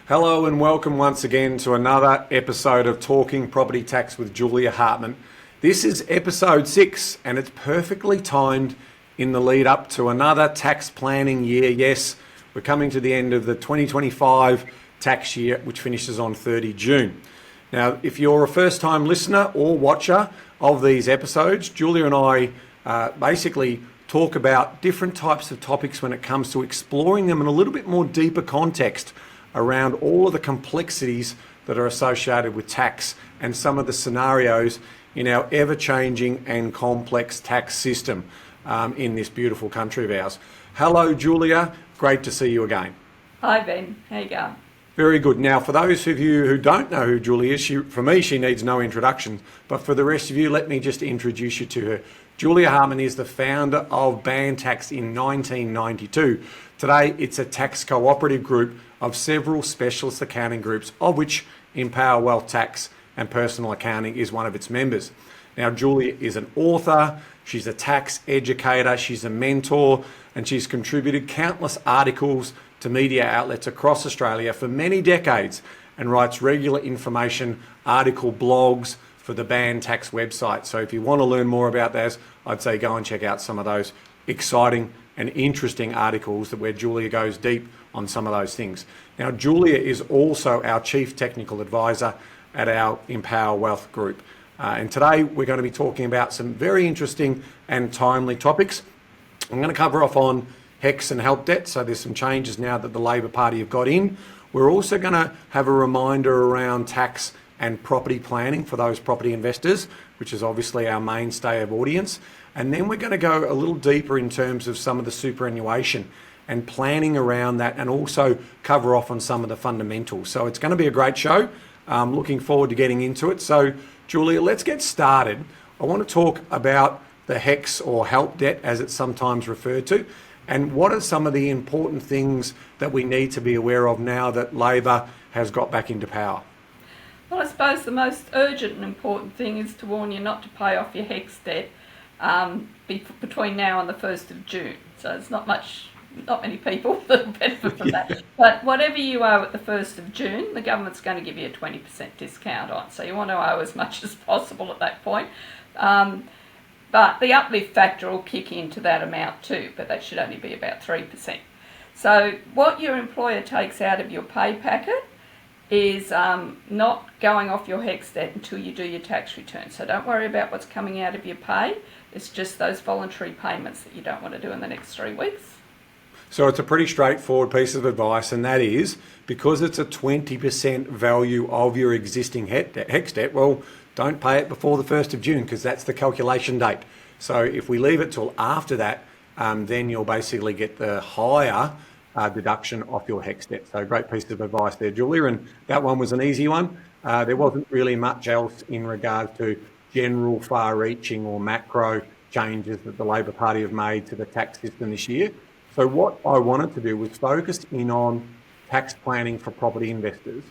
Hello and welcome once again to another episode of Talking Property Tax with Julia Hartman. This is episode 6 and it's perfectly timed in the lead up to another tax planning year. Yes, we're coming to the end of the 2025 tax year, which finishes on 30 June. Now, if you're a first time listener or watcher of these episodes, Julia and I basically talk about different types of topics when it comes to exploring them in a little bit more deeper context around all of the complexities that are associated with tax and some of the scenarios in our ever-changing and complex tax system in this beautiful country of ours. Hello, Julia. Great to see you again. Hi, Ben. How you going? Very good. Now, for those of you who don't know who Julia is, for me, she needs no introduction. But for the rest of you, let me just introduce you to her. Julia Hartman is the founder of Ben Tax in 1992. Today, it's a tax cooperative group of several specialist accounting groups, of which Empower Wealth Tax and Personal Accounting is one of its members. Now, Julia is an author, she's a tax educator, she's a mentor, and she's contributed countless articles to media outlets across Australia for many decades and writes regular information, article blogs for the Ben Tax website. So if you want to learn more about those, I'd say go and check out some of those exciting and interesting articles where Julia goes deep on some of those things. Now, Julia is also our Chief Technical Advisor at our Empower Wealth Group. And today we're going to be talking about some very interesting and timely topics. I'm going to cover off on HECS and help debt. So there's some changes now that the Labor Party have got in. We're also going to have a reminder around tax and property planning for those property investors, which is obviously our mainstay of audience. And then we're going to go a little deeper in terms of some of the superannuation and planning around that, and also cover off on some of the fundamentals. So it's going to be a great show. Looking forward to getting into it. So Julia, let's get started. I want to talk about the HECS, or help debt as it's sometimes referred to, and what are some of the important things that we need to be aware of now that Labor has got back into power? Well, I suppose the most urgent and important thing is to warn you not to pay off your HECS debt between now and the 1st of June. So it's not many people that will benefit from that. But whatever you owe at the 1st of June, the government's going to give you a 20% discount on. So you want to owe as much as possible at that point. But the uplift factor will kick into that amount too, but that should only be about 3%. So what your employer takes out of your pay packet is not going off your HECS debt until you do your tax return. So don't worry about what's coming out of your pay. It's just those voluntary payments that you don't want to do in the next 3 weeks. So it's a pretty straightforward piece of advice, and that is, because it's a 20% value of your existing HECS debt, well, don't pay it before the 1st of June, because that's the calculation date. So if we leave it till after that, then you'll basically get the higher deduction off your HECS debt. So great piece of advice there, Julia, and that one was an easy one. There wasn't really much else in regard to general far-reaching or macro changes that the Labor Party have made to the tax system this year. So what I wanted to do was focus in on tax planning for property investors,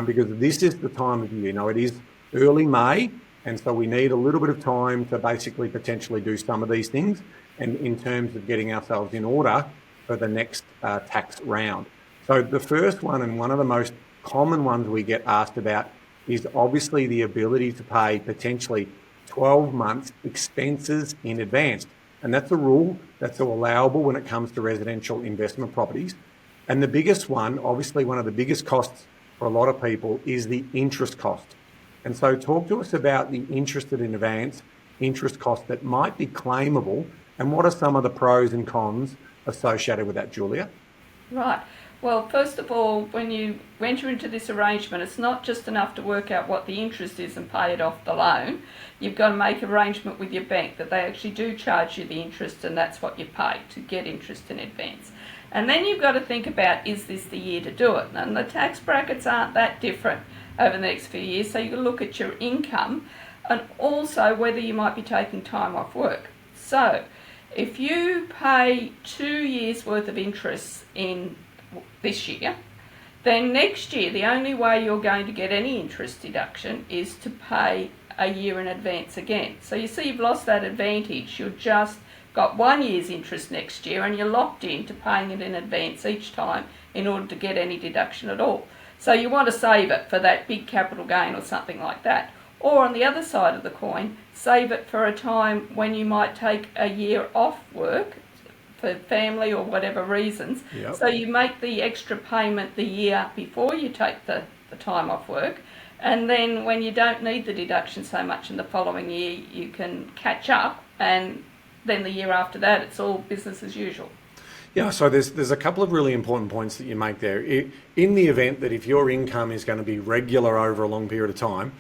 because this is the time of year. It is early May, and so we need a little bit of time to basically potentially do some of these things, and in terms of getting ourselves in order for the next tax round. So the first one, and one of the most common ones we get asked about, is obviously the ability to pay potentially 12 months expenses in advance. And that's a rule that's allowable when it comes to residential investment properties. And the biggest one, obviously one of the biggest costs for a lot of people, is the interest cost. And so talk to us about the interest in advance interest cost that might be claimable, and what are some of the pros and cons associated with that, Julia? Right. Well, first of all, when you enter into this arrangement, it's not just enough to work out what the interest is and pay it off the loan. You've got to make an arrangement with your bank that they actually do charge you the interest, and that's what you pay to get interest in advance. And then you've got to think about, is this the year to do it? And the tax brackets aren't that different over the next few years, so you can look at your income and also whether you might be taking time off work. So if you pay 2 years worth of interest in this year, then next year the only way you're going to get any interest deduction is to pay a year in advance again. So you see, you've lost that advantage. You've just got 1 year's interest next year, and you're locked into paying it in advance each time in order to get any deduction at all. So you want to save it for that big capital gain or something like that. Or on the other side of the coin, save it for a time when you might take a year off work for family or whatever reasons. Yep. So you make the extra payment the year before you take the time off work. And then when you don't need the deduction so much in the following year, you can catch up, and then the year after that, it's all business as usual. Yeah, so there's a couple of really important points that you make there. In the event that if your income is going to be regular over a long period of time,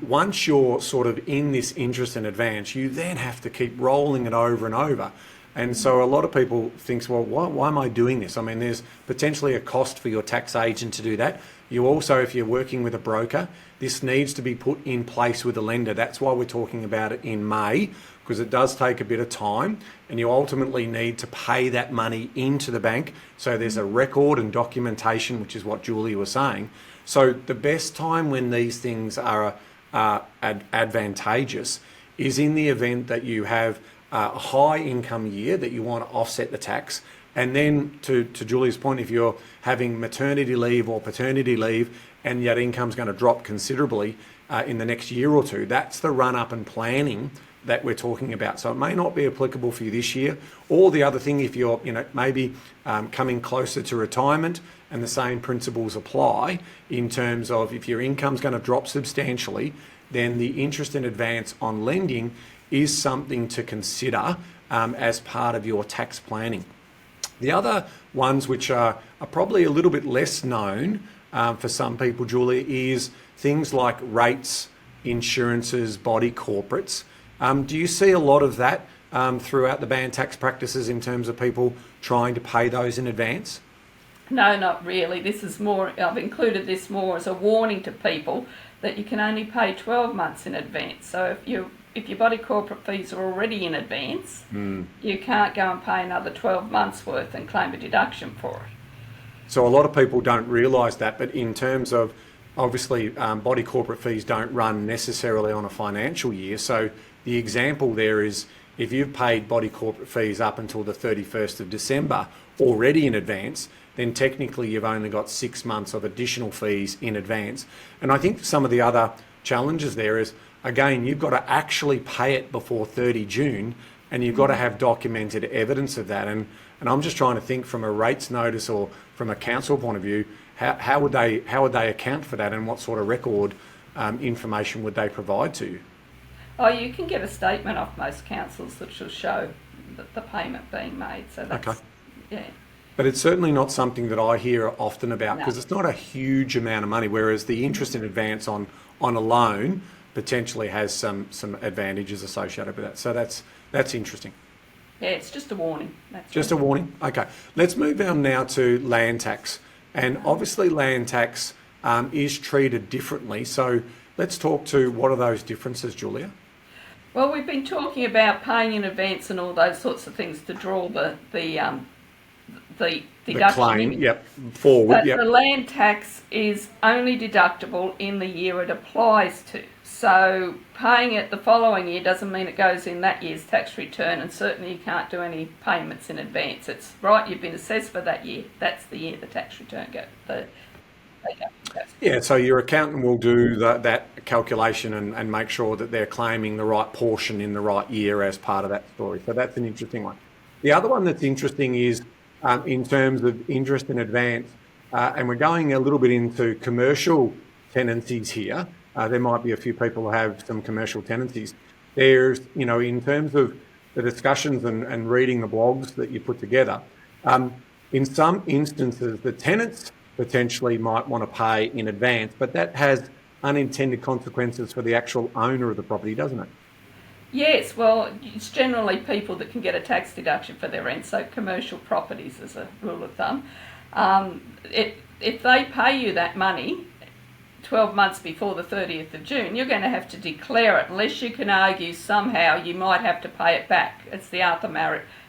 once you're sort of in this interest in advance, you then have to keep rolling it over and over. And so a lot of people think, well, why am I doing this? I mean, there's potentially a cost for your tax agent to do that. You also, if you're working with a broker, this needs to be put in place with a lender. That's why we're talking about it in May, because it does take a bit of time, and you ultimately need to pay that money into the bank. So there's a record and documentation, which is what Julia was saying. So the best time when these things are advantageous is in the event that you have a high income year that you want to offset the tax. And then to Julia's point, if you're having maternity leave or paternity leave and that income's going to drop considerably in the next year or two, that's the run up and planning that we're talking about. So it may not be applicable for you this year. Or the other thing, if you're maybe coming closer to retirement, and the same principles apply in terms of if your income's going to drop substantially, then the interest in advance on lending is something to consider as part of your tax planning. The other ones which are probably a little bit less known for some people, Julia, is things like rates, insurances, body corporates. Do you see a lot of that throughout the band tax practices in terms of people trying to pay those in advance? No, not really. This is more, I've included this more as a warning to people that you can only pay 12 months in advance. So if your body corporate fees are already in advance, you can't go and pay another 12 months worth and claim a deduction for it. So a lot of people don't realise that, but in terms of, obviously, body corporate fees don't run necessarily on a financial year. So the example there is if you've paid body corporate fees up until the 31st of December already in advance, then technically you've only got 6 months of additional fees in advance. And I think some of the other challenges there is, again, you've got to actually pay it before 30 June, and you've got to have documented evidence of that. And I'm just trying to think from a rates notice or from a council point of view, how would they account for that, and what sort of record information would they provide to you? Oh, you can get a statement off most councils which will show the payment being made. So that's, okay. Yeah. But it's certainly not something that I hear often about, because No. it's not a huge amount of money, whereas the interest in advance on a loan potentially has some advantages associated with that. So that's interesting. Yeah, it's just a warning. That's Just a warning? Okay. Let's move on now to land tax. And obviously land tax is treated differently. So let's talk to what are those differences, Julia? Well, we've been talking about paying in advance and all those sorts of things to draw the deduction. The claim, yep, forward, But yep. the land tax is only deductible in the year it applies to. So paying it the following year doesn't mean it goes in that year's tax return, and certainly you can't do any payments in advance. It's right, you've been assessed for that year. That's the year the tax return goes. Yeah, so your accountant will do that calculation and make sure that they're claiming the right portion in the right year as part of that story. So that's an interesting one. The other one that's interesting is in terms of interest in advance, and we're going a little bit into commercial tenancies here. There might be a few people who have some commercial tenancies. There's, in terms of the discussions and reading the blogs that you put together, in some instances, the tenants potentially might want to pay in advance, but that has unintended consequences for the actual owner of the property, doesn't it? Yes, well, it's generally people that can get a tax deduction for their rent, so commercial properties as a rule of thumb. If they pay you that money 12 months before the 30th of June, you're going to have to declare it, unless you can argue somehow you might have to pay it back. It's the Arthur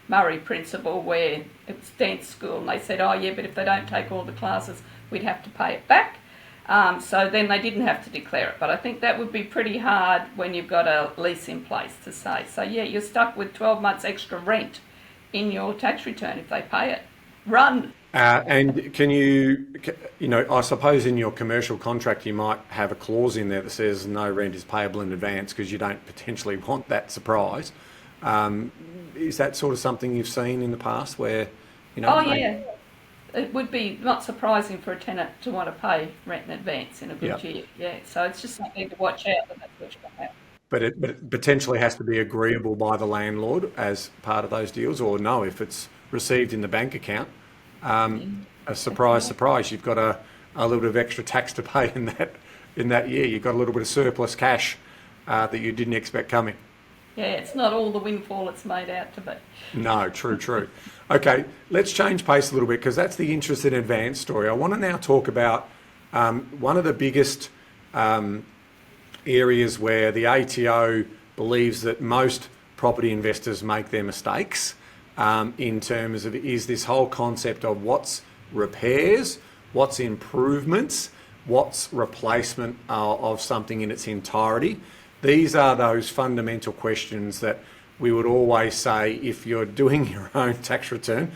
Murray principle, where it was dance school, and they said, oh yeah, but if they don't take all the classes, we'd have to pay it back. So then they didn't have to declare it. But I think that would be pretty hard when you've got a lease in place to say. So yeah, you're stuck with 12 months extra rent in your tax return if they pay it. Run. And I suppose in your commercial contract you might have a clause in there that says no rent is payable in advance because you don't potentially want that surprise. Is that sort of something you've seen in the past where, Oh yeah, it would be not surprising for a tenant to want to pay rent in advance in a Yeah, good year. Yeah, so it's just something to watch out that that's what's going to happen. but it potentially has to be agreeable by the landlord as part of those deals, or no, if it's received in the bank account, Yeah, a that's surprise, right. surprise, you've got a little bit of extra tax to pay in that year. You've got a little bit of surplus cash that you didn't expect coming. Yeah, it's not all the windfall it's made out to be. No, true, true. Okay, let's change pace a little bit because that's the interest in advance story. I want to now talk about one of the biggest areas where the ATO believes that most property investors make their mistakes in terms of is this whole concept of what's repairs, what's improvements, what's replacement of something in its entirety. These are those fundamental questions that we would always say if you're doing your own tax return.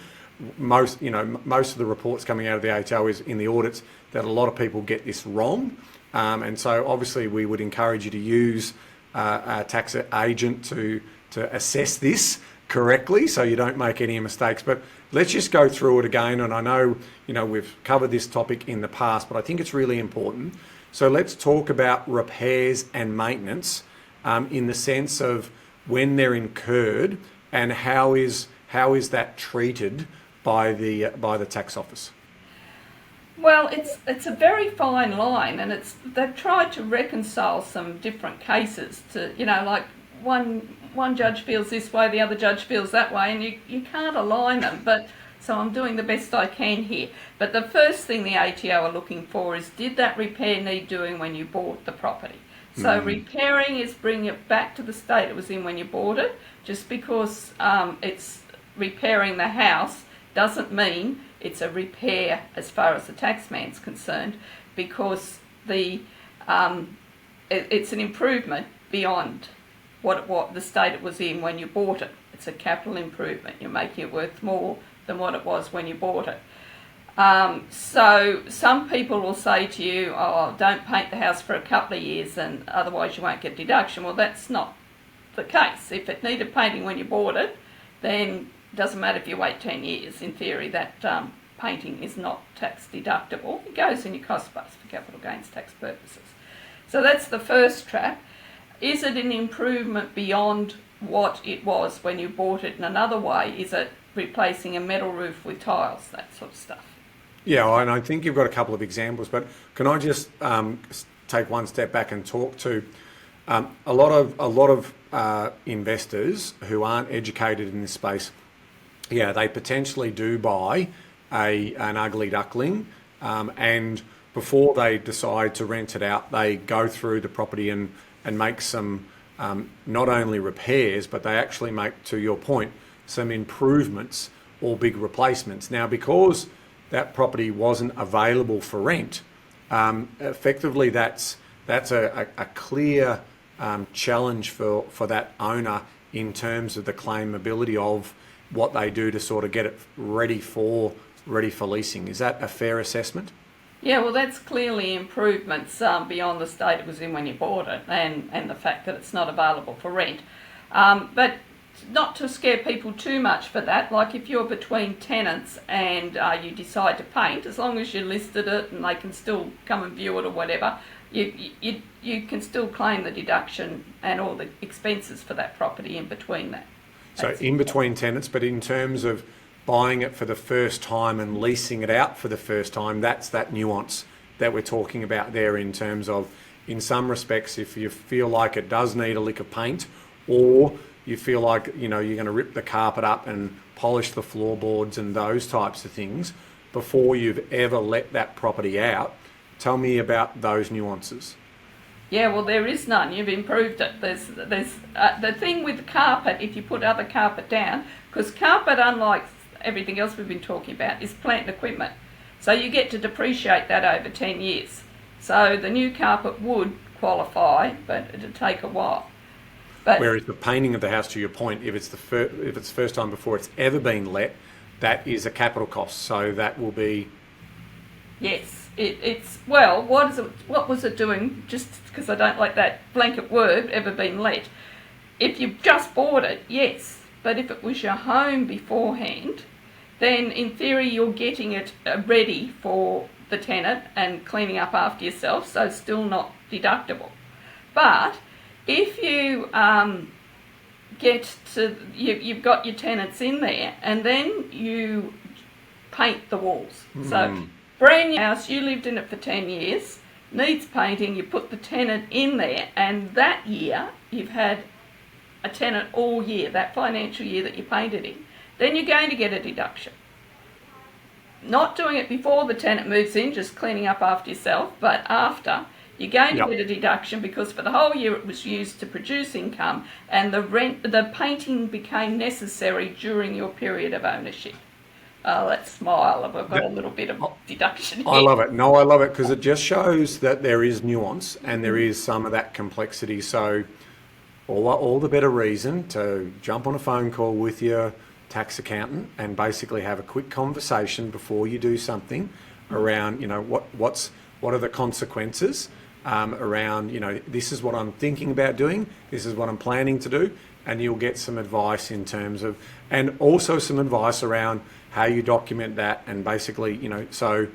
Most of the reports coming out of the ATO is in the audits that a lot of people get this wrong, and so obviously we would encourage you to use a tax agent to assess this correctly so you don't make any mistakes. But let's just go through it again. And I know we've covered this topic in the past, but I think it's really important. So let's talk about repairs and maintenance in the sense of when they're incurred and how is that treated by the tax office. Well, it's a very fine line, and they've tried to reconcile some different cases to like one judge feels this way, the other judge feels that way, and you can't align them. But so I'm doing the best I can here. But the first thing the ATO are looking for is did that repair need doing when you bought the property? So repairing is bringing it back to the state it was in when you bought it. Just because it's repairing the house doesn't mean it's a repair as far as the taxman's concerned, because it's an improvement beyond what the state it was in when you bought it. It's a capital improvement. You're making it worth more than what it was when you bought it. So some people will say to you, oh, don't paint the house for a couple of years and otherwise you won't get deduction. Well, that's not the case. If it needed painting when you bought it, then it doesn't matter if you wait 10 years. In theory, that painting is not tax deductible. It goes in your cost base for capital gains tax purposes. So that's the first trap. Is it an improvement beyond what it was when you bought it? In another way, is it replacing a metal roof with tiles, that sort of stuff? Yeah, and I think you've got a couple of examples, but can I just take one step back and talk to a lot of investors who aren't educated in this space? Yeah, they potentially do buy an ugly duckling, and before they decide to rent it out, they go through the property and make some not only repairs, but they actually make, to your point, some improvements or big replacements. Now, because that property wasn't available for rent, effectively that's a clear challenge for that owner in terms of the claimability of what they do to sort of get it ready for leasing. Is that a fair assessment? Yeah, well, that's clearly improvements beyond the state it was in when you bought it, and the fact that it's not available for rent. But not to scare people too much for that, like if you're between tenants and you decide to paint, as long as you listed it and they can still come and view it or whatever, you can still claim the deduction and all the expenses for that property in between that. So in between tenants, but in terms of buying it for the first time and leasing it out for the first time, that's that nuance that we're talking about there, in terms of, in some respects, if you feel like it does need a lick of paint, or you feel like you're going to rip the carpet up and polish the floorboards and those types of things before you've ever let that property out. Tell me about those nuances. Yeah, well, there is none. You've improved it. There's the thing with carpet, if you put other carpet down, because carpet, unlike everything else we've been talking about, is plant and equipment. So you get to depreciate that over 10 years. So the new carpet would qualify, but it'd take a while. But Whereas the painting of the house, to your point, if it's first time before it's ever been let, that is a capital cost. So that will be... Yes, it's well. What was it doing? Just because I don't like that blanket word, ever been let. If you've just bought it, yes, but if it was your home beforehand, then in theory you're getting it ready for the tenant and cleaning up after yourself, so still not deductible. But if you you've got your tenants in there and then you paint the walls. So brand new house, you lived in it for 10 years, needs painting, you put the tenant in there, and that year you've had a tenant all year, that financial year that you painted in, then you're going to get a deduction. Not doing it before the tenant moves in, just cleaning up after yourself, but after, you're going to get a deduction because for the whole year it was used to produce income, and the painting became necessary during your period of ownership. Oh, that smile, I've got a little bit of deduction here. I love it. No, I love it because it just shows that there is nuance and there is some of that complexity. So all the better reason to jump on a phone call with your tax accountant and basically have a quick conversation before you do something around, what are the consequences around, this is what I'm thinking about doing, this is what I'm planning to do, and you'll get some advice in terms of, and also some advice around how you document that, and basically, so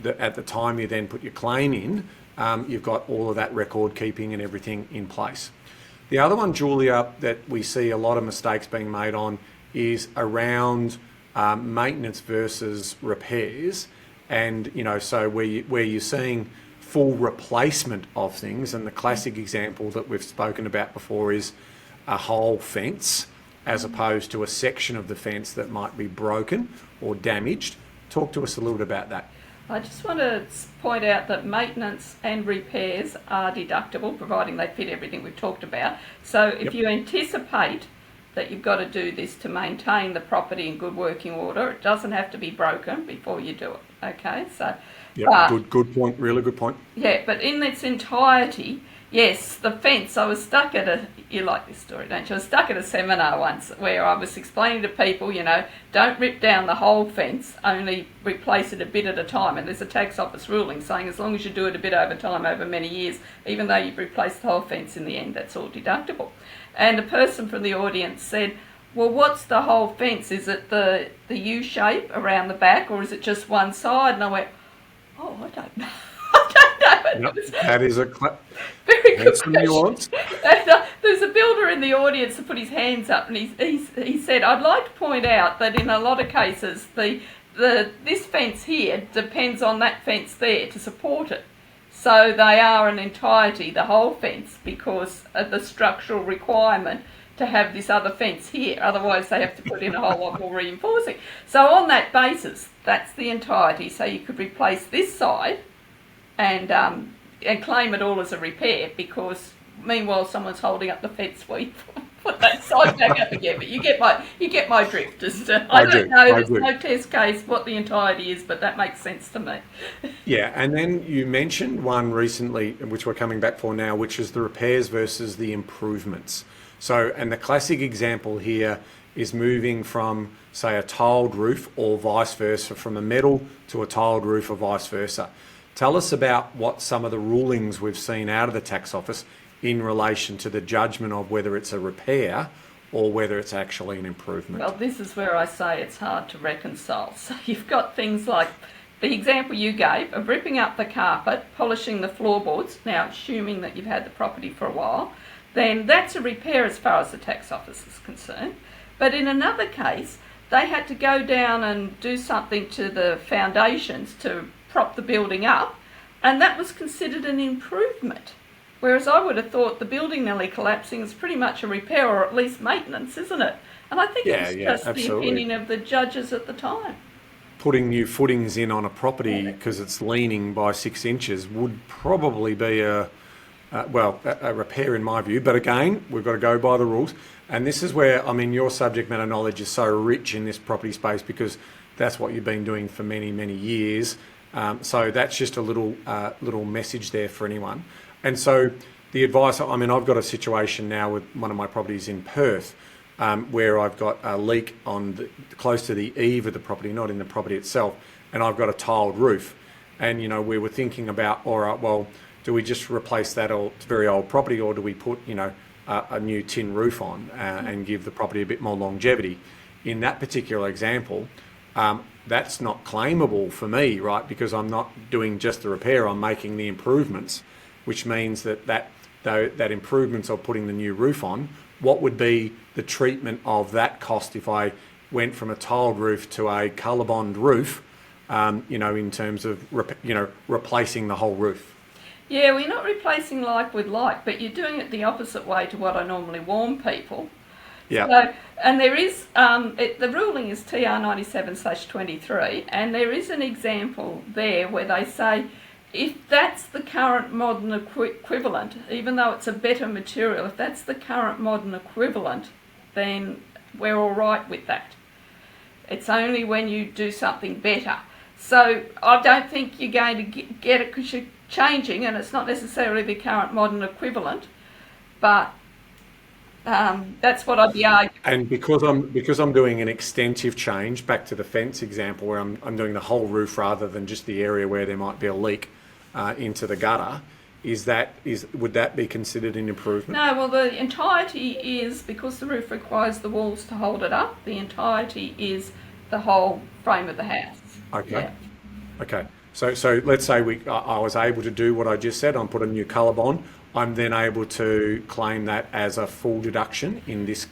that at the time you then put your claim in, you've got all of that record keeping and everything in place. The other one, Julia, that we see a lot of mistakes being made on is around maintenance versus repairs, and so where you're seeing full replacement of things, and the classic example that we've spoken about before is a whole fence as opposed to a section of the fence that might be broken or damaged. Talk to us a little bit about that. I just want to point out that maintenance and repairs are deductible, providing they fit everything we've talked about. So if you anticipate that you've got to do this to maintain the property in good working order, it doesn't have to be broken before you do it. Okay, so good point, really good point. Yeah, but in its entirety, yes, the fence, I was stuck at you like this story, don't you? I was stuck at a seminar once where I was explaining to people, don't rip down the whole fence, only replace it a bit at a time. And there's a tax office ruling saying as long as you do it a bit over time, over many years, even though you've replaced the whole fence in the end, that's all deductible. And a person from the audience said, well, what's the whole fence? Is it the U shape around the back, or is it just one side? And I went, oh, I don't know. That is a very good nuance. And, there's a builder in the audience that put his hands up, and he said, I'd like to point out that in a lot of cases, this fence here depends on that fence there to support it. So they are an entirety, the whole fence, because of the structural requirement to have this other fence here. Otherwise, they have to put in a whole lot more reinforcing. So on that basis, that's the entirety. So you could replace this side and claim it all as a repair, because meanwhile someone's holding up the fence weed. Put that side back up again. But you get my drift. I don't know. There's no test case what the entirety is, but that makes sense to me. Yeah, and then you mentioned one recently, which we're coming back for now, which is the repairs versus the improvements. So, and the classic example here is moving from, say, a tiled roof, or vice versa, from a metal to a tiled roof, or vice versa. Tell us about what some of the rulings we've seen out of the tax office in relation to the judgment of whether it's a repair or whether it's actually an improvement. Well, this is where I say it's hard to reconcile. So you've got things like the example you gave of ripping up the carpet, polishing the floorboards. Now, assuming that you've had the property for a while, then that's a repair as far as the tax office is concerned. But in another case, they had to go down and do something to the foundations to prop the building up, and that was considered an improvement. Whereas I would have thought the building nearly collapsing is pretty much a repair, or at least maintenance, isn't it? And I think it's just absolutely the opinion of the judges at the time. Putting new footings in on a property because it's leaning by 6 inches would probably be a repair in my view. But again, we've got to go by the rules. And this is where, your subject matter knowledge is so rich in this property space, because that's what you've been doing for many, many years. So that's just a little message there for anyone. And so the advice, I've got a situation now with one of my properties in Perth where I've got a leak on close to the eave of the property, not in the property itself, and I've got a tiled roof. And, we were thinking about, all right, well, do we just replace that very old property, or do we put, a new tin roof on and give the property a bit more longevity? In that particular example, that's not claimable for me, right? Because I'm not doing just the repair, I'm making the improvements, which means that improvements of putting the new roof on, what would be the treatment of that cost if I went from a tiled roof to a ColourBond roof, in terms of, replacing the whole roof? Yeah, we're not replacing like with like, but you're doing it the opposite way to what I normally warn people. Yeah. So, and there is, the ruling is TR 97/23, and there is an example there where they say, if that's the current modern equivalent, even though it's a better material, if that's the current modern equivalent, then we're all right with that. It's only when you do something better. So I don't think you're going to get it because you're changing, and it's not necessarily the current modern equivalent, but that's what I'd be arguing. And because I'm doing an extensive change, back to the fence example, where I'm doing the whole roof rather than just the area where there might be a leak into the gutter, would that be considered an improvement? No, well, the entirety is, because the roof requires the walls to hold it up, the entirety is the whole frame of the house. Okay. Yeah. Okay. So let's say I was able to do what I just said. I'm put a new ColourBond. I'm then able to claim that as a full deduction in this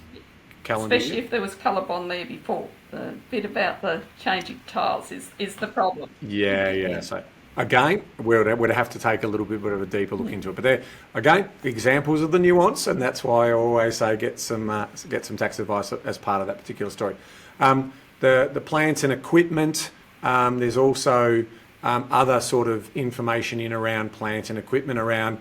calendar Especially year. if there was ColourBond there before. The bit about the changing tiles is the problem. Yeah. So again, we'd have to take a little bit of a deeper look into it. But there, again, examples of the nuance, and that's why I always say get some tax advice as part of that particular story. The plants and equipment. There's also other sort of information in around plant and equipment around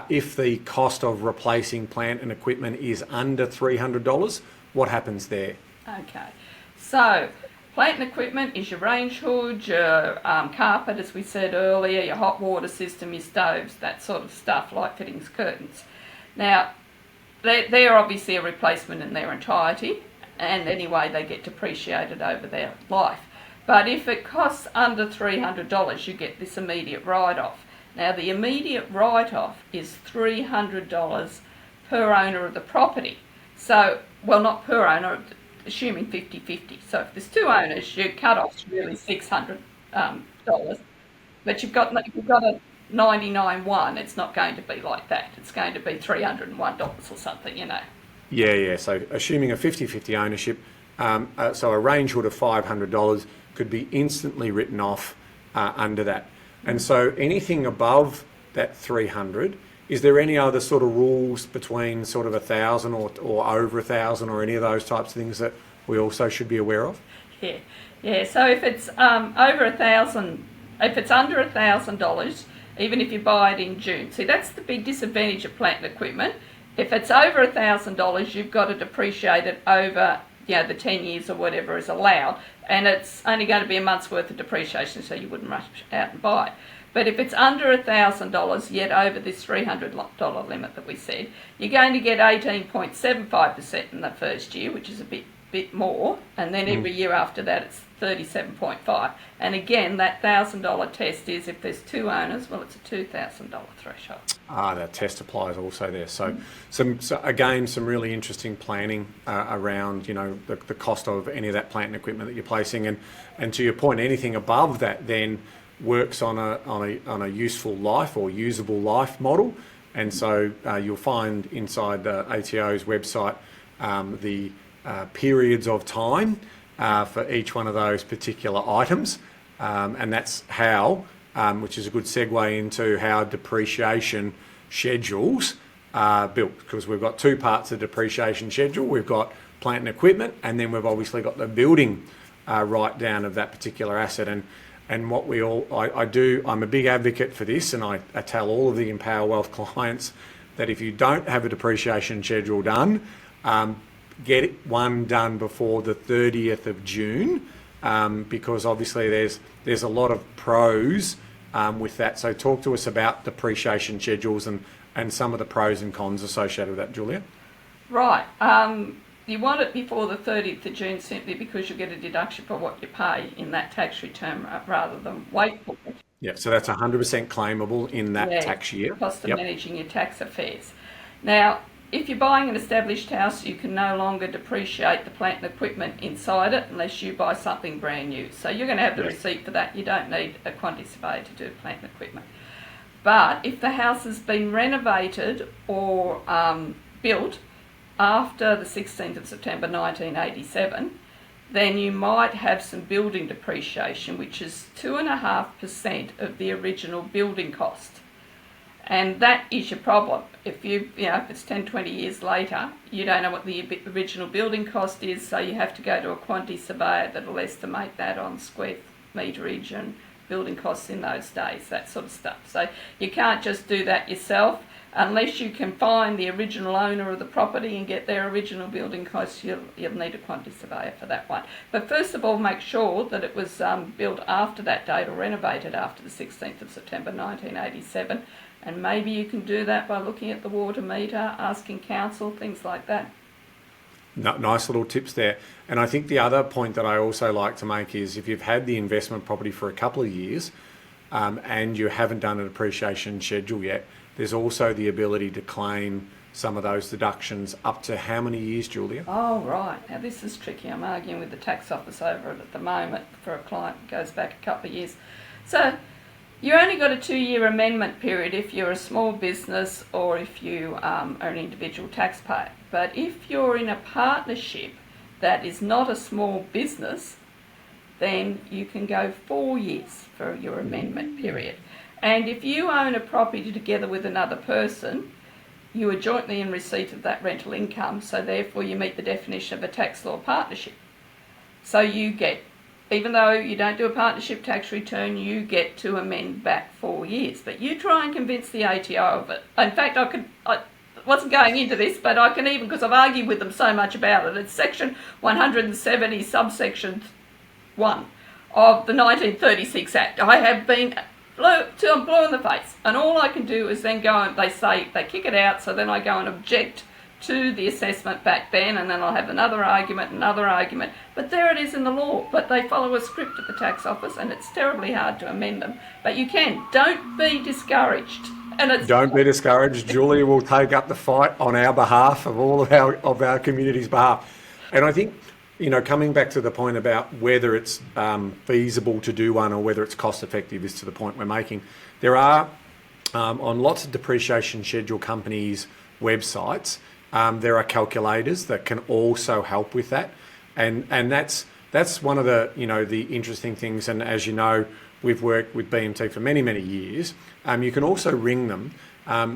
if the cost of replacing plant and equipment is under $300, what happens there? Okay, so plant and equipment is your range hood, your carpet, as we said earlier, your hot water system, your stoves, that sort of stuff, light fittings, curtains. Now, they're obviously a replacement in their entirety, and anyway they get depreciated over their life. But if it costs under $300, you get this immediate write-off. Now, the immediate write-off is $300 per owner of the property. So, well, not per owner, assuming 50-50. So if there's two owners, your cut-off's really $600. But you've got a 99-1, it's not going to be like that. It's going to be $301 or something, Yeah. So assuming a 50-50 ownership, so a range hood of $500 could be instantly written off under that. And so anything above that 300, is there any other sort of rules between sort of 1,000 or over 1,000 or any of those types of things that we also should be aware of? Yeah. So if it's over 1,000, if it's under $1,000, even if you buy it in June, see, that's the big disadvantage of plant and equipment. If it's over $1,000, you've got to depreciate it over the 10 years or whatever is allowed, and it's only going to be a month's worth of depreciation, so you wouldn't rush out and buy it. But if it's under $1,000, yet over this $300 limit that we said, you're going to get 18.75% in the first year, which is a bit more, and then every year after that it's 37.5. And again, that $1,000 test is if there's two owners, well, it's a $2,000 threshold. That test applies also there. So, some really interesting planning around the cost of any of that plant and equipment that you're placing, and to your point, anything above that then works on a useful life or usable life model, and so you'll find inside the ATO's website the periods of time for each one of those particular items, and that's how, which is a good segue into how depreciation schedules are built, because we've got two parts of depreciation schedule. We've got plant and equipment, and then we've obviously got the building write down of that particular asset. And what I'm a big advocate for this, and I tell all of the Empower Wealth clients that if you don't have a depreciation schedule done, get one done before the 30th of June, because obviously there's a lot of pros with that. So talk to us about depreciation schedules and some of the pros and cons associated with that, Julia. Right. you want it before the 30th of June simply because you get a deduction for what you pay in that tax return rather than wait for it. Yeah, so that's 100% claimable in that Yeah, tax year. cost of Yep. managing your tax affairs. Now, if you're buying an established house, you can no longer depreciate the plant and equipment inside it unless you buy something brand new. So you're going to have the receipt for that. You don't need a quantity surveyor to do plant and equipment. But if the house has been renovated or built after the 16th of September 1987, then you might have some building depreciation, which is 2.5% of the original building cost. And that is your problem. If if it's 10, 20 years later, you don't know what the original building cost is, so you have to go to a quantity surveyor that'll estimate that on square meterage and building costs in those days, that sort of stuff. So you can't just do that yourself. Unless you can find the original owner of the property and get their original building costs, you'll need a quantity surveyor for that one. But first of all, make sure that it was built after that date or renovated after the 16th of September 1987. And maybe you can do that by looking at the water meter, asking council, things like that. Nice little tips there. And I think the other point that I also like to make is if you've had the investment property for a couple of years and you haven't done a depreciation schedule yet, there's also the ability to claim some of those deductions up to how many years, Julia? Oh, right. Now, this is tricky. I'm arguing with the tax office over it at the moment for a client that goes back a couple of years. So you only got a 2-year amendment period if you're a small business or if you are an individual taxpayer. But if you're in a partnership that is not a small business, then you can go 4 years for your amendment period. And if you own a property together with another person, you are jointly in receipt of that rental income, so therefore you meet the definition of a tax law partnership. So you get, even though you don't do a partnership tax return, you get to amend back 4 years. But you try and convince the ATO of it. In fact, I wasn't going into this, but I can even, because I've argued with them so much about it, it's section 170, subsection 1 of the 1936 Act. I have been I'm blue in the face, and all I can do is then go and they kick it out, so then I go and object to the assessment back then, and then I'll have another argument, but there it is in the law. But they follow a script at the tax office, and it's terribly hard to amend them, but you can. Don't be discouraged. Don't be discouraged. Julia will take up the fight on our behalf, of all of our community's behalf. And I think, coming back to the point about whether it's feasible to do one or whether it's cost effective is to the point we're making. There are, on lots of depreciation schedule companies' websites, there are calculators that can also help with that. And that's one of the, the interesting things. And as you know, we've worked with BMT for many, many years. You can also ring them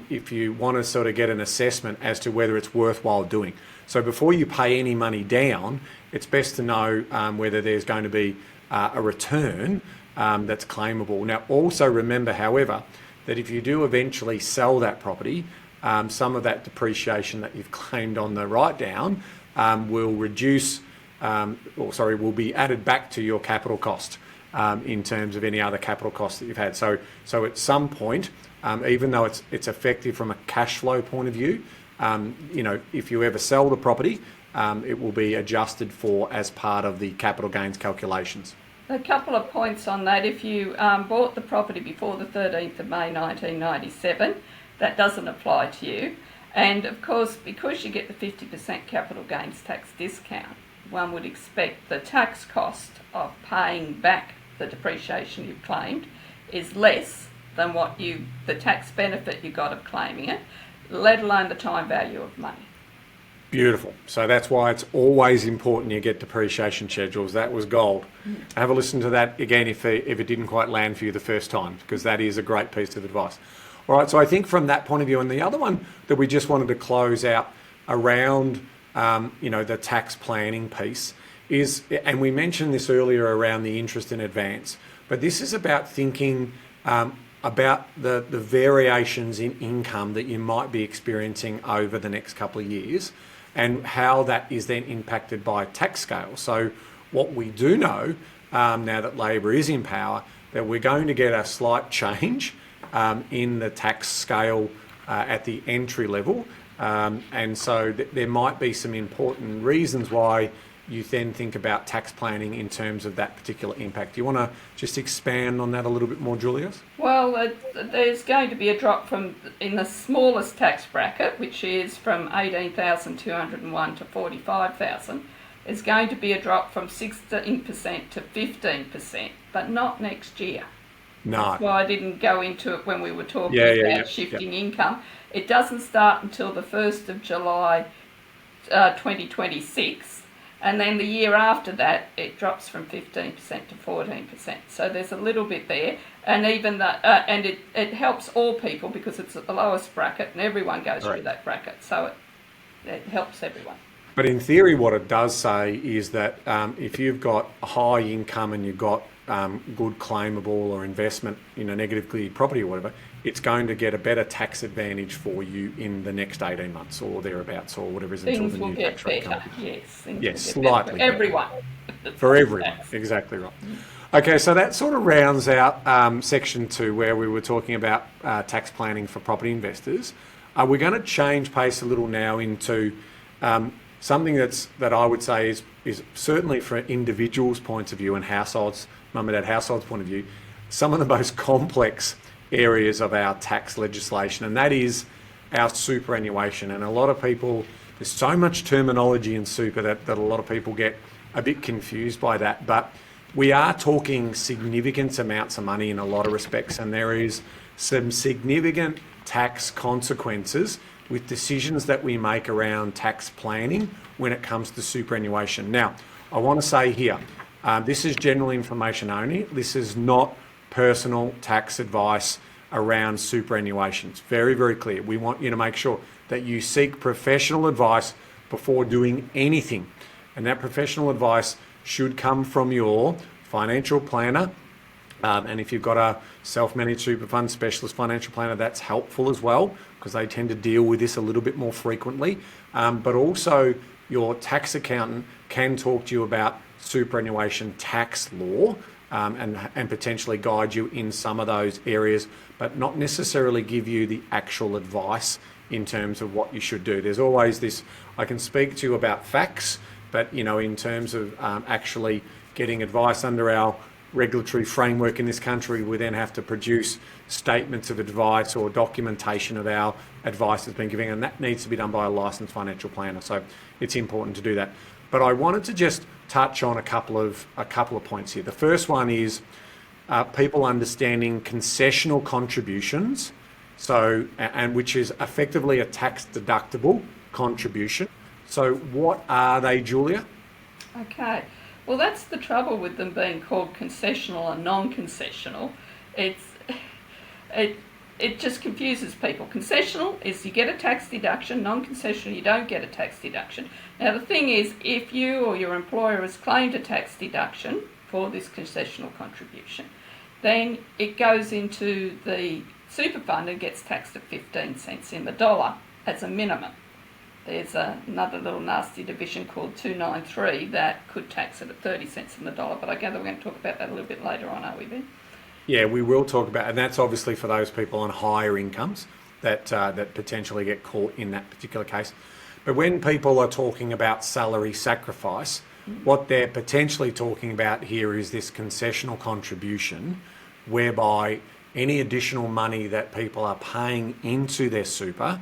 if you want to sort of get an assessment as to whether it's worthwhile doing. So before you pay any money down, it's best to know whether there's going to be a return that's claimable. Now, also remember, however, that if you do eventually sell that property, some of that depreciation that you've claimed on the write-down will will be added back to your capital cost in terms of any other capital costs that you've had. So at some point, even though it's effective from a cash flow point of view, if you ever sell the property, it will be adjusted for as part of the capital gains calculations. A couple of points on that. If you bought the property before the 13th of May 1997, that doesn't apply to you. And of course, because you get the 50% capital gains tax discount, one would expect the tax cost of paying back the depreciation you've claimed is less than what the tax benefit you got of claiming it, let alone the time value of money. Beautiful. So that's why it's always important you get depreciation schedules. That was gold. Have a listen to that again if it didn't quite land for you the first time, because that is a great piece of advice. All right, so I think from that point of view, and the other one that we just wanted to close out around, the tax planning piece is, and we mentioned this earlier around the interest in advance, but this is about thinking about the variations in income that you might be experiencing over the next couple of years and how that is then impacted by tax scale. So what we do know now that Labor is in power, that we're going to get a slight change in the tax scale at the entry level, And so there might be some important reasons why you then think about tax planning in terms of that particular impact. Do you want to just expand on that a little bit more, Julia? Well, there's going to be a drop in the smallest tax bracket, which is from 18,201 to 45,000. There's going to be a drop from 16% to 15%, but not next year. No. That's why I didn't go into it when we were talking about shifting income. It doesn't start until the 1st of July 2026. And then the year after that, it drops from 15% to 14%. So there's a little bit there, and even and it helps all people because it's at the lowest bracket, and everyone goes through that bracket. So it helps everyone. But in theory, what it does say is that if you've got a high income and you've got good claimable or investment, negatively property or whatever, it's going to get a better tax advantage for you in the next 18 months or thereabouts or whatever is until the new tax rate comes. Yes, slightly. For everyone. For everyone, exactly right. Okay, so that sort of rounds out section 2 where we were talking about tax planning for property investors. We're going to change pace a little now into something that I would say is certainly from individuals' points of view and households, mum and dad households' point of view, some of the most complex areas of our tax legislation, and that is our superannuation. And a lot of people, there's so much terminology in super that a lot of people get a bit confused by that, but we are talking significant amounts of money in a lot of respects, and there is some significant tax consequences with decisions that we make around tax planning when it comes to superannuation. Now, I want to say here, this is general information only. This is not personal tax advice around superannuation. It's very, very clear. We want you to make sure that you seek professional advice before doing anything. And that professional advice should come from your financial planner. And if you've got a self-managed super fund specialist financial planner, that's helpful as well because they tend to deal with this a little bit more frequently. But also your tax accountant can talk to you about superannuation tax law and potentially guide you in some of those areas, but not necessarily give you the actual advice in terms of what you should do. There's always this, I can speak to you about facts, but in terms of actually getting advice under our regulatory framework in this country, we then have to produce statements of advice or documentation of our advice that's been given, and that needs to be done by a licensed financial planner. So it's important to do that. But I wanted to just touch on a couple of points here. The first one is people understanding concessional contributions, and which is effectively a tax deductible contribution. So what are they, Julia? Okay. Well, that's the trouble with them being called concessional and non-concessional. It just confuses people. Concessional is you get a tax deduction, non-concessional you don't get a tax deduction. Now the thing is, if you or your employer has claimed a tax deduction for this concessional contribution, then it goes into the super fund and gets taxed at 15 cents in the dollar as a minimum. There's another little nasty division called 293 that could tax it at 30 cents in the dollar, but I gather we're going to talk about that a little bit later on, are we, Ben? Yeah, we will talk about, and that's obviously for those people on higher incomes that potentially get caught in that particular case. But when people are talking about salary sacrifice, what they're potentially talking about here is this concessional contribution, whereby any additional money that people are paying into their super,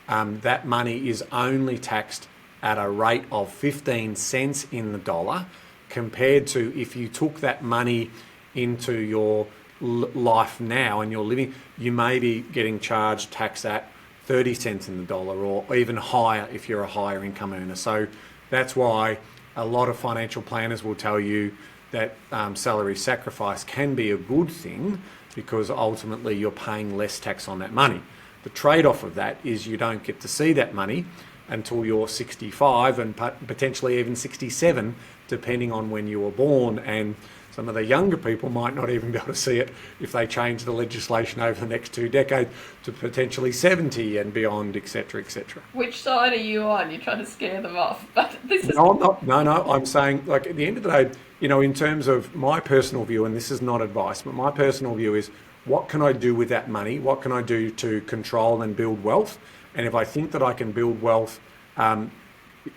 that money is only taxed at a rate of 15 cents in the dollar, compared to if you took that money into your life now and you're living, you may be getting charged tax at 30 cents in the dollar or even higher if you're a higher income earner. So that's why a lot of financial planners will tell you that salary sacrifice can be a good thing because ultimately you're paying less tax on that money. The trade-off of that is you don't get to see that money until you're 65 and potentially even 67, depending on when you were born. And some of the younger people might not even be able to see it if they change the legislation over the next 2 decades to potentially 70 and beyond, etc., etc. Which side are you on? You're trying to scare them off. But this is... No, I'm not. No, I'm saying, at the end of the day, in terms of my personal view, and this is not advice, but my personal view is what can I do with that money? What can I do to control and build wealth? And if I think that I can build wealth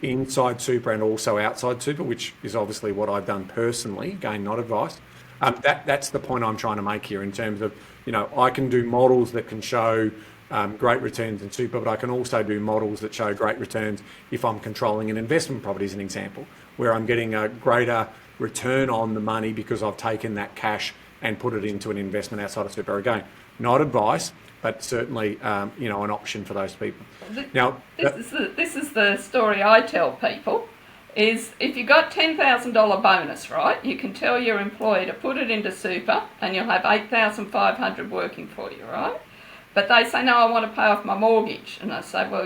inside super and also outside super, which is obviously what I've done personally, again, not advice, that's the point I'm trying to make here in terms of, I can do models that can show great returns in super, but I can also do models that show great returns if I'm controlling an investment property, as an example, where I'm getting a greater return on the money because I've taken that cash and put it into an investment outside of super. Again, not advice, but certainly an option for those people. Now, this is the story I tell people. Is if you got $10,000 bonus, right, you can tell your employer to put it into super and you'll have $8,500 working for you, right? But they say, no, I want to pay off my mortgage. And I say, well,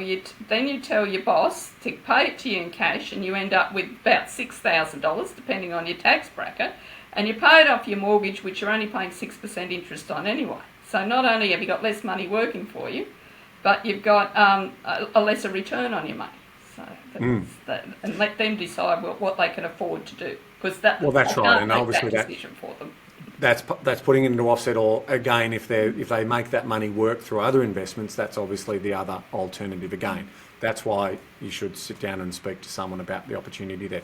then you tell your boss to pay it to you in cash and you end up with about $6,000, depending on your tax bracket, and you pay it off your mortgage, which you're only paying 6% interest on anyway. So not only have you got less money working for you, but you've got a lesser return on your money. So and let them decide what they can afford to do, because that's right, and obviously that decision for them. That's putting it into offset, or again, if they make that money work through other investments, that's obviously the other alternative again. That's why you should sit down and speak to someone about the opportunity there.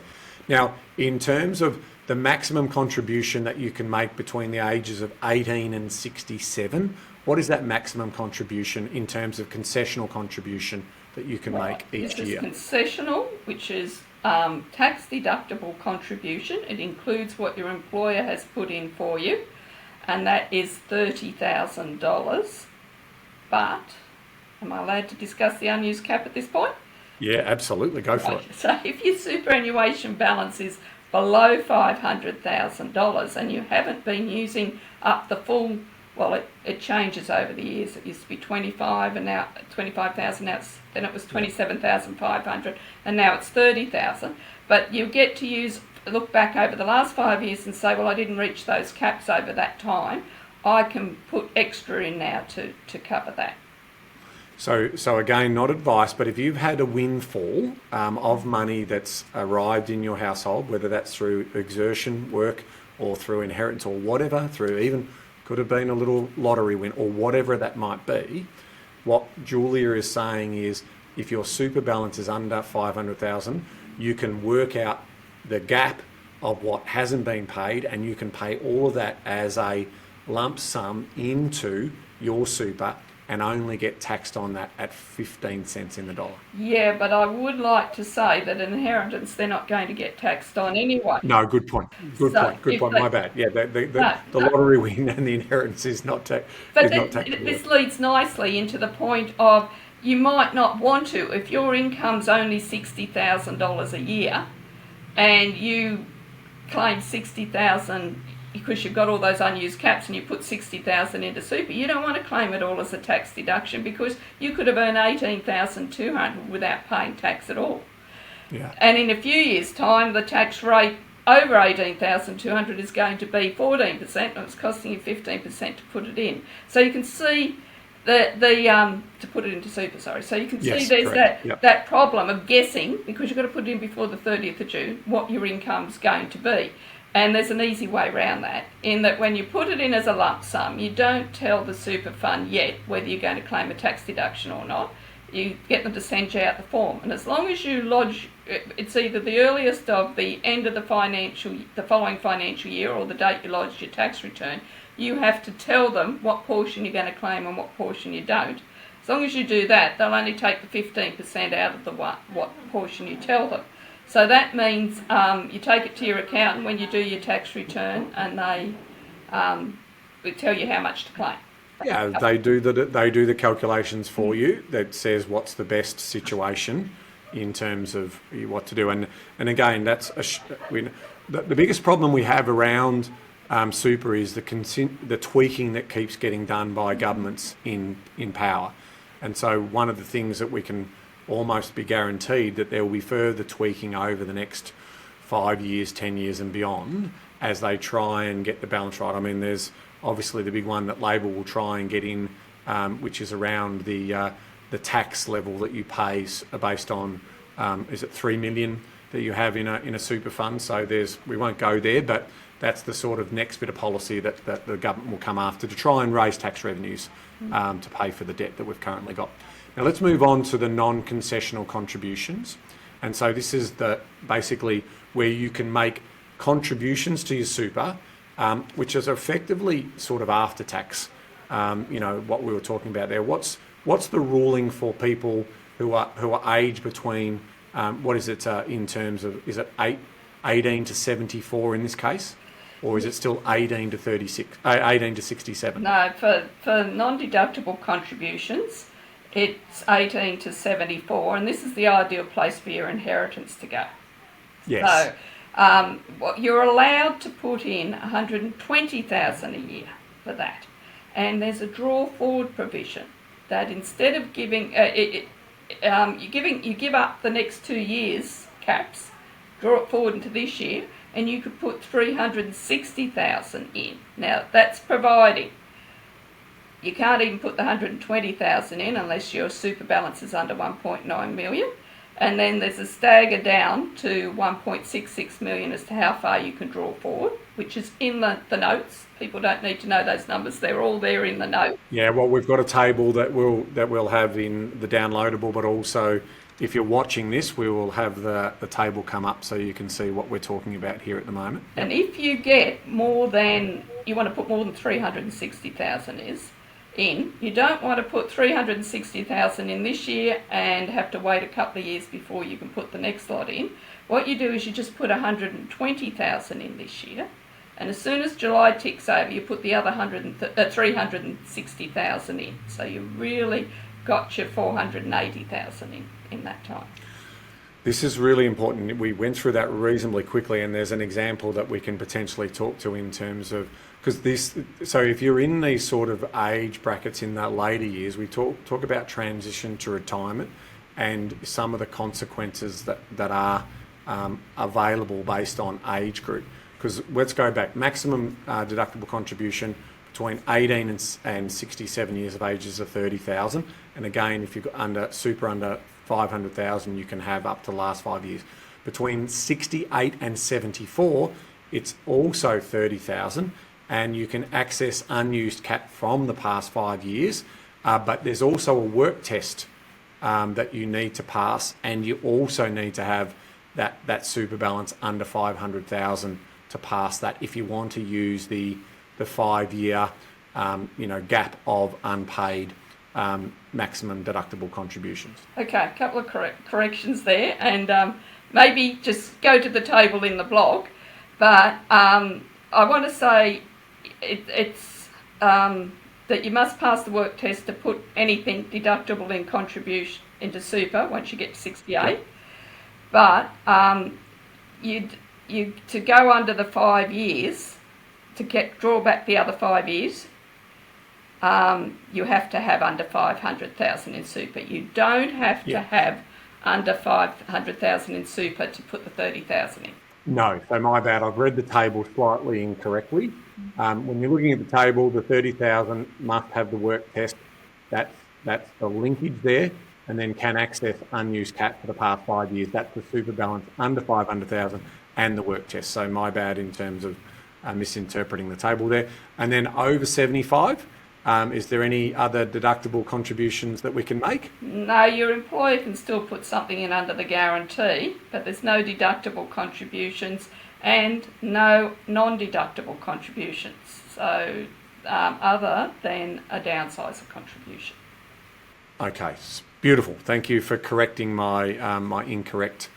Now, in terms of the maximum contribution that you can make between the ages of 18 and 67, what is that maximum contribution in terms of concessional contribution that you can make each year? Concessional, which is tax deductible contribution. It includes what your employer has put in for you, and that is $30,000. But am I allowed to discuss the unused cap at this point? Yeah, absolutely. Go for it. So if your superannuation balance is below $500,000 and you haven't been using up the full, well, it changes over the years. It used to be 25 and now 25,000. Then it was 27,500 and now it's 30,000. But you get to look back over the last 5 years and say, well, I didn't reach those caps over that time. I can put extra in now to cover that. So again, not advice, but if you've had a windfall of money that's arrived in your household, whether that's through exertion, work, or through inheritance, or whatever, through even could have been a little lottery win, or whatever that might be, what Julia is saying is if your super balance is under 500,000, you can work out the gap of what hasn't been paid, and you can pay all of that as a lump sum into your super and only get taxed on that at 15 cents in the dollar. Yeah, but I would like to say that inheritance they're not going to get taxed on anyway. No, good point. Good point. My bad. Yeah, the lottery win and the inheritance is not taxed. But this leads nicely into the point of you might not want to, if your income's only $60,000 a year and you claim 60,000 because you've got all those unused caps and you put 60,000 into super, you don't want to claim it all as a tax deduction because you could have earned 18,200 without paying tax at all. Yeah. And in a few years' time, the tax rate over 18,200 is going to be 14%, and it's costing you 15% to put it in. So you can see to put it into super, sorry. So you can see there's that problem of guessing, because you've got to put it in before the 30th of June, what your income's going to be. And there's an easy way around that, in that when you put it in as a lump sum, you don't tell the super fund yet whether you're going to claim a tax deduction or not. You get them to send you out the form. And as long as you lodge, it's either the earliest of the end of the following financial year or the date you lodged your tax return, you have to tell them what portion you're going to claim and what portion you don't. As long as you do that, they'll only take the 15% out of the what portion you tell them. So that means you take it to your accountant when you do your tax return, and they tell you how much to claim. Yeah, they do the calculations for you that says what's the best situation in terms of what to do. And again, that's the biggest problem we have around super is the tweaking that keeps getting done by governments in power. And so one of the things that we can almost be guaranteed that there will be further tweaking over the next 5 years, 10 years and beyond as they try and get the balance right. I mean, there's obviously the big one that Labor will try and get in, which is around the tax level that you pay based on, is it 3 million that you have in a super fund? So we won't go there, but that's the sort of next bit of policy that the government will come after to try and raise tax revenues to pay for the debt that we've currently got. Now let's move on to the non-concessional contributions. And so this is basically where you can make contributions to your super, which is effectively sort of after tax. What we were talking about there. What's the ruling for people who are aged between in terms of, is it 18 to 74 in this case, or is it still 18 to 67? No, for non-deductible contributions, it's 18 to 74, and this is the ideal place for your inheritance to go. Yes. So you're allowed to put in 120,000 a year for that, and there's a draw forward provision that instead of giving you give up the next 2 years caps, draw it forward into this year, and you could put 360,000 in. Now that's providing you can't even put the 120,000 in unless your super balance is under 1.9 million, and then there's a stagger down to 1.66 million as to how far you can draw forward, which is in the notes. People don't need to know those numbers; they're all there in the note. Yeah, well, we've got a table that we'll have in the downloadable, but also if you're watching this, we will have the table come up so you can see what we're talking about here at the moment. And if you get more than, you want to put more than 360,000 in, you don't want to put 360,000 in this year and have to wait a couple of years before you can put the next lot in. What you do is you just put 120,000 in this year, and as soon as July ticks over, you put the other 360,000 in. So you really got your 480,000 in that time. This is really important. We went through that reasonably quickly, and there's an example that we can potentially talk to in terms of, so if you're in these sort of age brackets in the later years, we talk about transition to retirement and some of the consequences that are available based on age group. Because let's go back, maximum deductible contribution between 18 and 67 years of age is 30,000. And again, if you've got under 500,000, you can have up to the last 5 years. Between 68 and 74, it's also 30,000, and you can access unused cap from the past 5 years. But there's also a work test that you need to pass, and you also need to have that super balance under 500,000 to pass that if you want to use the 5 year gap of unpaid maximum deductible contributions. Okay, a couple of corrections there, and maybe just go to the table in the blog, but I want to say it's that you must pass the work test to put anything deductible in contribution into super once you get to 68. Yep. But you to go under the 5 years, to draw back the other 5 years, you have to have under 500,000 in super. You don't have to have under 500,000 in super to put the 30,000 in. No, so my bad. I've read the table slightly incorrectly. When you're looking at the table, the 30,000 must have the work test. That's the linkage there, and then can access unused cap for the past 5 years. That's the super balance under 500,000 and the work test. So my bad in terms of misinterpreting the table there. And then over 75, is there any other deductible contributions that we can make? No, your employer can still put something in under the guarantee, but there's no deductible contributions and no non-deductible contributions. So other than a downsizer contribution. Okay, beautiful. Thank you for correcting my my incorrect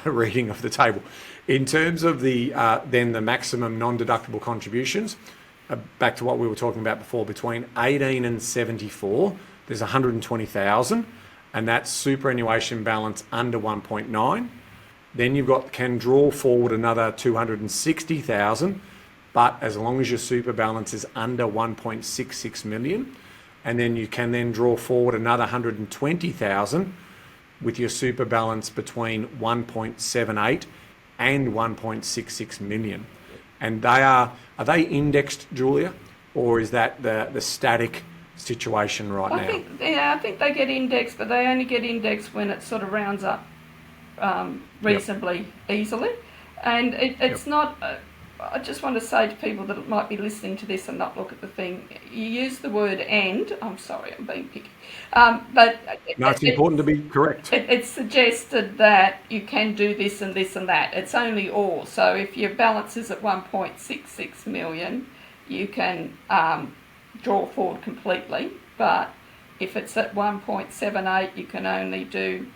reading of the table. In terms of then the maximum non-deductible contributions, back to what we were talking about before, between 18 and 74, there's 120,000, and that's superannuation balance under 1.9. Then you've got can draw forward another 260,000, but as long as your super balance is under 1.66 million, and then you can then draw forward another 120,000 with your super balance between 1.78 and 1.66 million. And are they indexed, Julia, or is that the static situation right now? I think they get indexed, but they only get indexed when it sort of rounds up reasonably easily. And it's not, I just want to say to people that might be listening to this and not look at the thing, you use the word and, I'm sorry, I'm being picky, but No, it's important to be correct. it's suggested that you can do this and this and that. It's only or. So if your balance is at 1.66 million, you can draw forward completely, but if it's at 1.78, you can only do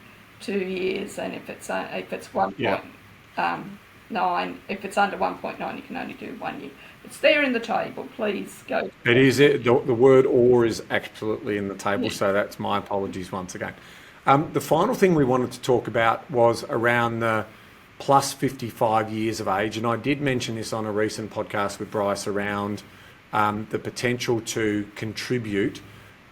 2 years, and if it's 1.9, if it's under 1.9, you can only do 1 year. It's there in the table. Please go. It is. The word "or" is absolutely in the table, so that's my apologies once again. The final thing we wanted to talk about was around the plus 55 years of age, and I did mention this on a recent podcast with Bryce around the potential to contribute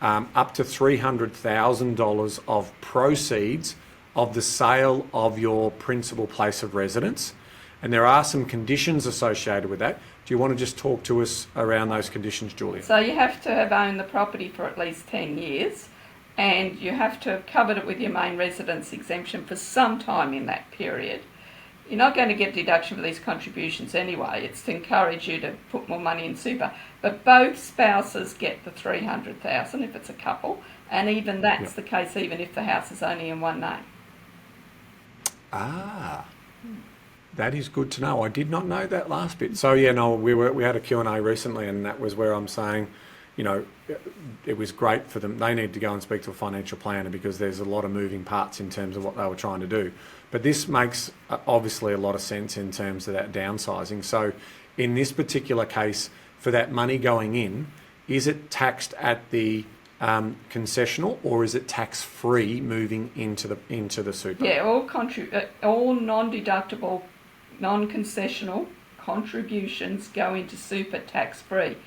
up to $300,000 of proceeds of the sale of your principal place of residence. And there are some conditions associated with that. Do you want to just talk to us around those conditions, Julia? So you have to have owned the property for at least 10 years, and you have to have covered it with your main residence exemption for some time in that period. You're not going to get a deduction for these contributions anyway. It's to encourage you to put more money in super. But both spouses get the $300,000 if it's a couple, and even that's the case even if the house is only in one name. Ah, that is good to know. I did not know that last bit. So yeah, no, we had a Q&A recently, and that was where I'm saying, you know, it was great for them. They need to go and speak to a financial planner because there's a lot of moving parts in terms of what they were trying to do. But this makes obviously a lot of sense in terms of that downsizing. So in this particular case, for that money going in, is it taxed at the concessional, or is it tax-free moving into the super? Yeah, all non-deductible, non-concessional contributions go into super tax-free.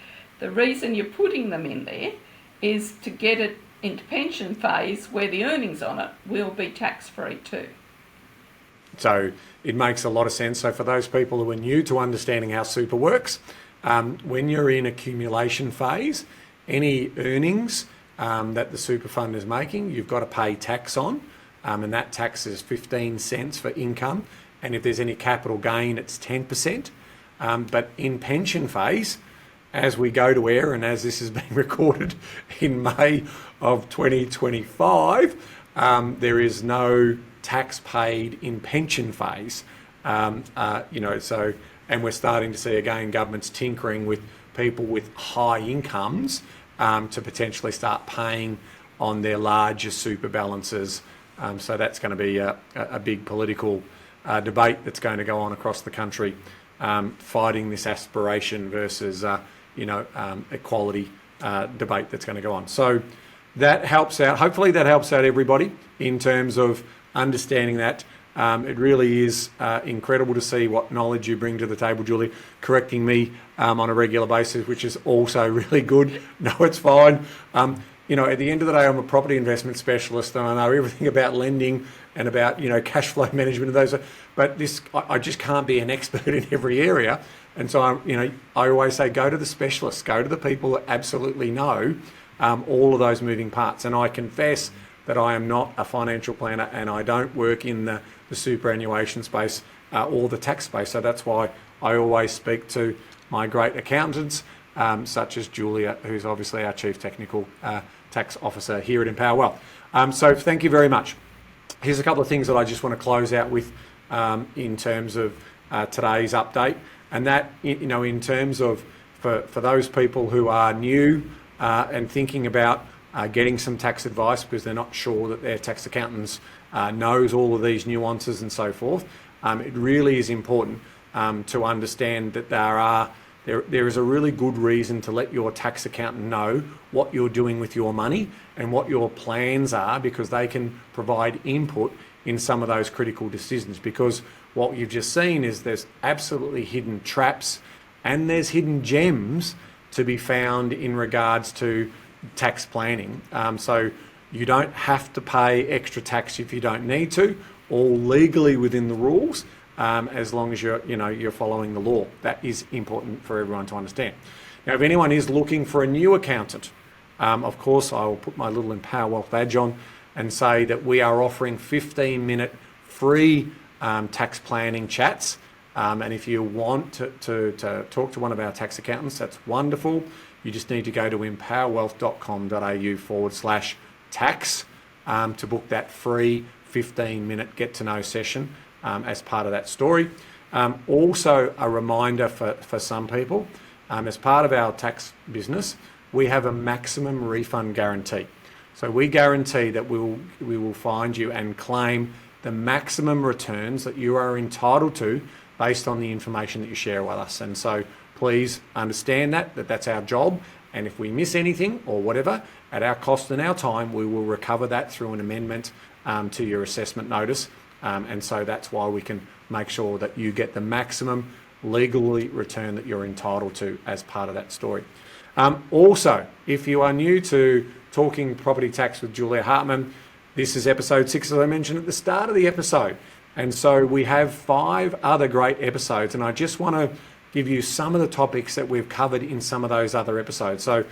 The reason you're putting them in there is to get it into pension phase where the earnings on it will be tax-free too. So it makes a lot of sense. So for those people who are new to understanding how super works, when you're in accumulation phase, any earnings that the super fund is making, you've got to pay tax on, and that tax is 15 cents for income. And if there's any capital gain, it's 10%. But in pension phase, as we go to air and as this is being recorded in May of 2025, there is no tax paid in pension phase. So, and we're starting to see again governments tinkering with people with high incomes to potentially start paying on their larger super balances. So that's going to be a big political debate that's going to go on across the country, fighting this aspiration versus equality debate that's going to go on. So that helps out. Hopefully that helps out everybody in terms of understanding that. It really is incredible to see what knowledge you bring to the table, Julie, correcting me on a regular basis, which is also really good. No, it's fine. At the end of the day, I'm a property investment specialist and I know everything about lending and about, cash flow management and those. But I just can't be an expert in every area. And so, I always say, go to the specialists, go to the people that absolutely know all of those moving parts. And I confess that I am not a financial planner and I don't work in the superannuation space or the tax space. So that's why I always speak to my great accountants, such as Julia, who's obviously our Chief Technical Tax Officer here at Empower Wealth. So thank you very much. Here's a couple of things that I just want to close out with in terms of today's update. And that, in terms of for those people who are new and thinking about getting some tax advice because they're not sure that their tax accountants knows all of these nuances and so forth, it really is important to understand that there is a really good reason to let your tax accountant know what you're doing with your money and what your plans are, because they can provide input in some of those critical decisions. Because what you've just seen is there's absolutely hidden traps and there's hidden gems to be found in regards to tax planning. So you don't have to pay extra tax if you don't need to, all legally within the rules, as long as you're following the law. That is important for everyone to understand. Now, if anyone is looking for a new accountant, of course, I will put my little Empower Wealth badge on and say that we are offering 15-minute free tax planning chats And if you want to talk to one of our tax accountants, that's wonderful. You just need to go to empowerwealth.com.au/tax to book that free 15-minute get-to-know session as part of that story. Also, a reminder for some people, as part of our tax business, we have a maximum refund guarantee. So we guarantee that we will find you and claim the maximum returns that you are entitled to based on the information that you share with us. And so please understand that's our job. And if we miss anything or whatever, at our cost and our time, we will recover that through an amendment to your assessment notice. And so that's why we can make sure that you get the maximum legally return that you're entitled to as part of that story. Also, if you are new to Talking Property Tax with Julia Hartman, this is episode 6, as I mentioned at the start of the episode. And so we have 5 other great episodes, and I just want to give you some of the topics that we've covered in some of those other episodes. So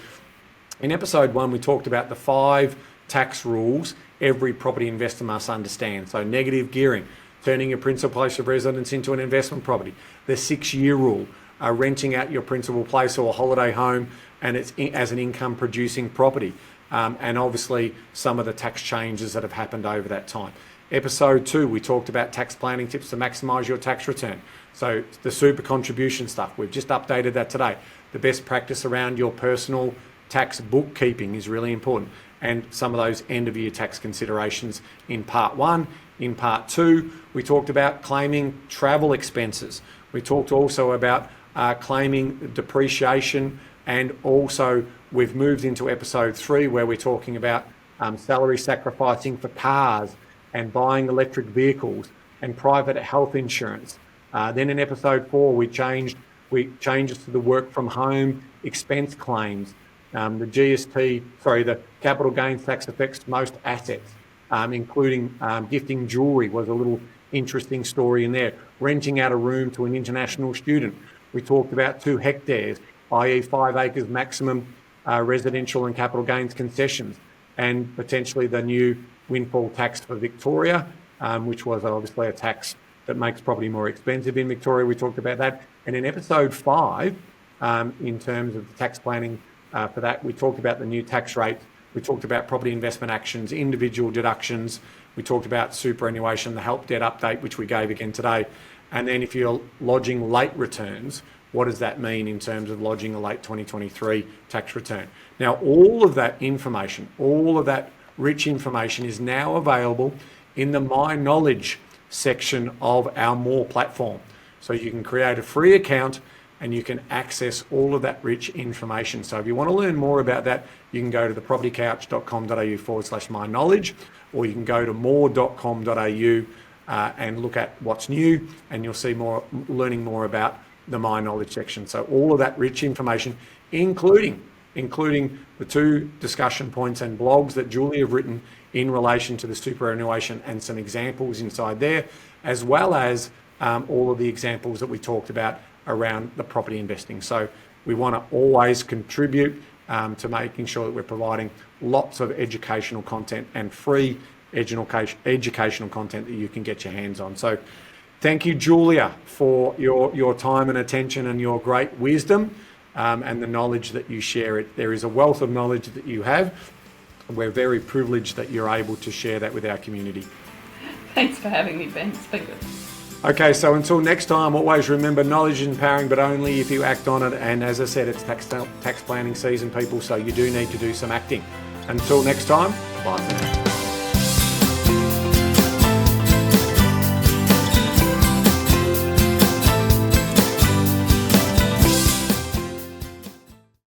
in episode 1, we talked about the 5 tax rules every property investor must understand. So negative gearing, turning your principal place of residence into an investment property, the 6-year rule, renting out your principal place or holiday home and it's as an income producing property. And obviously some of the tax changes that have happened over that time. Episode 2, we talked about tax planning tips to maximise your tax return. So the super contribution stuff, we've just updated that today. The best practice around your personal tax bookkeeping is really important. And some of those end of year tax considerations in part 1. In part 2, we talked about claiming travel expenses. We talked also about claiming depreciation, and also we've moved into episode 3 where we're talking about salary sacrificing for cars and buying electric vehicles and private health insurance. Then in episode 4, we changed changes to the work from home expense claims. The capital gains tax affects most assets, including gifting jewellery was a little interesting story in there. Renting out a room to an international student. We talked about 2 hectares, i.e. 5 acres maximum residential and capital gains concessions, and potentially the new windfall tax for Victoria, which was obviously a tax that makes property more expensive in Victoria. We talked about that. And in episode 5, in terms of the tax planning for that, we talked about the new tax rate. We talked about property investment actions, individual deductions. We talked about superannuation, the help debt update, which we gave again today. And then if you're lodging late returns, what does that mean in terms of lodging a late 2023 tax return? Now, all of that information, all of that rich information is now available in the MyKnowledge section of our Moorr platform. So you can create a free account and you can access all of that rich information. So if you want to learn more about that, you can go to thepropertycouch.com.au/MyKnowledge, or you can go to moorr.com.au and look at what's new, and you'll see learning more about the MyKnowledge section. So all of that rich information, including the 2 discussion points and blogs that Julia have written in relation to the superannuation and some examples inside there, as well as all of the examples that we talked about around the property investing. So we want to always contribute to making sure that we're providing lots of educational content and free educational content that you can get your hands on. So thank you, Julia, for your time and attention and your great wisdom and the knowledge that you share. There is a wealth of knowledge that you have. We're very privileged that you're able to share that with our community. Thanks for having me, Ben. It's been good. Okay, so until next time, always remember knowledge is empowering, but only if you act on it. And as I said, it's tax planning season, people, so you do need to do some acting. Until next time, bye for now.